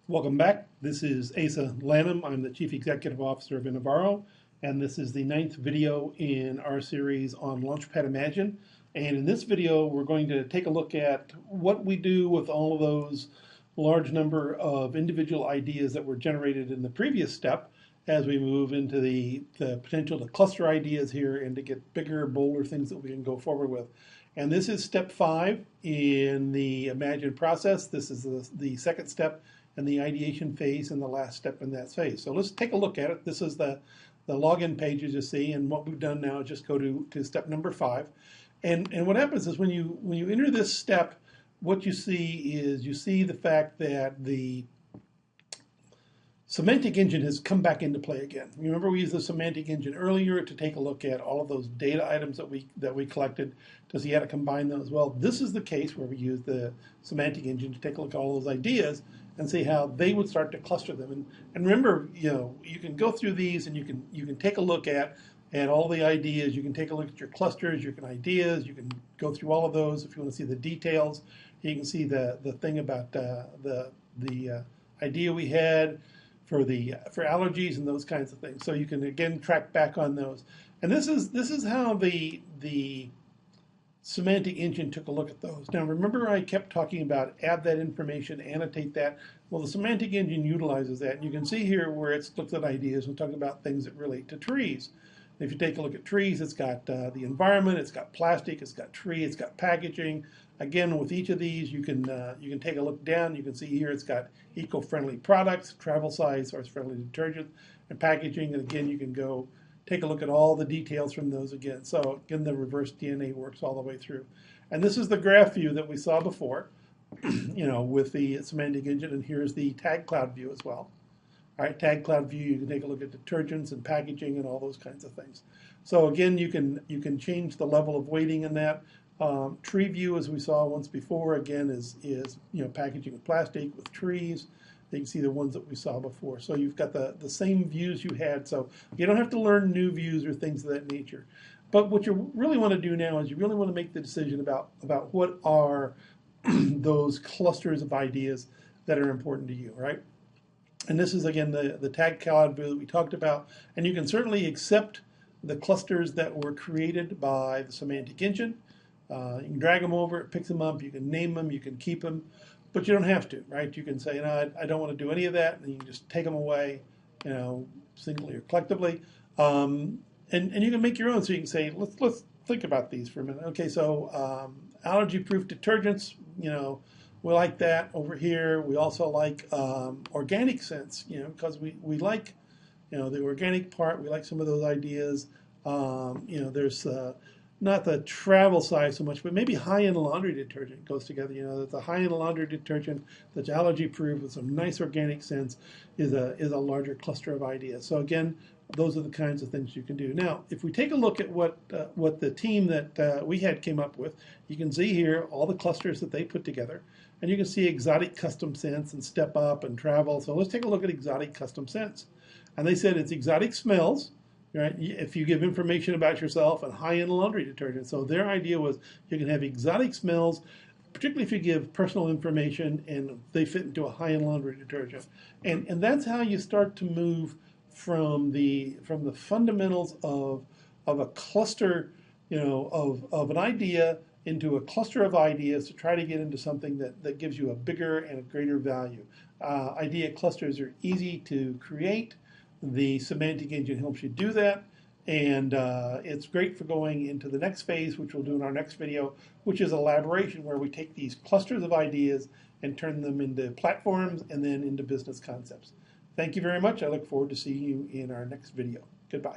Welcome back. This is Asa Lanham. I'm the Chief Executive Officer of Innovaro, and this is the 9th video in our series on Launchpad Imagine. And in this video, we're going to take a look at what we do with all of those large number of individual ideas that were generated in the previous step as we move into the potential to cluster ideas here and to get bigger, bolder things that we can go forward with. And this is step 5 in the Imagine process. This is the second step in the ideation phase and the last step in that phase. So let's take a look at it. This is the login page, as you see, and what we've done now is just go to step number 5. And what happens is when you enter this step, what you see is you see the fact that the semantic engine has come back into play again. Remember, we used the semantic engine earlier to take a look at all of those data items that we collected to see how to combine those. Well, this is the case where we use the semantic engine to take a look at all those ideas and see how they would start to cluster them. And remember, you can go through these and you can take a look at all the ideas. You can take a look at your clusters, your ideas. You can go through all of those if you want to see the details. You can see the thing about the idea we had for allergies and those kinds of things. So you can again track back on those. And this is how the semantic engine took a look at those. Now remember, I kept talking about add that information, annotate that. Well, the semantic engine utilizes that, and you can see here where it's looked at ideas and talking about things that relate to trees. If you take a look at trees, it's got the environment, it's got plastic, it's got tree, it's got packaging. Again, with each of these, you can take a look down. You can see here it's got eco-friendly products, travel size, source-friendly detergent, and packaging. And again, you can go take a look at all the details from those again. So again, the reverse DNA works all the way through. And this is the graph view that we saw before, with the semantic engine. And here's the tag cloud view as well. All right, tag cloud view, you can take a look at detergents and packaging and all those kinds of things. So again, you can change the level of weighting in that. Tree view, as we saw once before, again is packaging with plastic with trees. You can see the ones that we saw before. So you've got the same views you had. So you don't have to learn new views or things of that nature. But what you really want to do now is you really want to make the decision about what are those clusters of ideas that are important to you, right? And this is, again, the tag cloud view that we talked about. And you can certainly accept the clusters that were created by the semantic engine. You can drag them over, it picks them up, you can name them, you can keep them, but you don't have to, right? You can say, no, I don't want to do any of that, and you can just take them away, singly or collectively. And you can make your own, so you can say, let's think about these for a minute. Okay, so allergy-proof detergents, we like that over here. We also like organic scents, because we like, the organic part. We like some of those ideas. There's not the travel size so much, but maybe high-end laundry detergent goes together. That's a high-end laundry detergent that's allergy-proof with some nice organic scents is a larger cluster of ideas. So again, those are the kinds of things you can do. Now, if we take a look at what the team that we had came up with, you can see here all the clusters that they put together. And you can see exotic custom scents and step up and travel. So let's take a look at exotic custom scents. And they said it's exotic smells, right? If you give information about yourself, and high-end laundry detergent. So their idea was you can have exotic smells, particularly if you give personal information and they fit into a high-end laundry detergent. And that's how you start to move from the fundamentals of a cluster, of an idea into a cluster of ideas to try to get into something that gives you a bigger and a greater value. Idea clusters are easy to create. The semantic engine helps you do that. And it's great for going into the next phase, which we'll do in our next video, which is elaboration, where we take these clusters of ideas and turn them into platforms and then into business concepts. Thank you very much. I look forward to seeing you in our next video. Goodbye.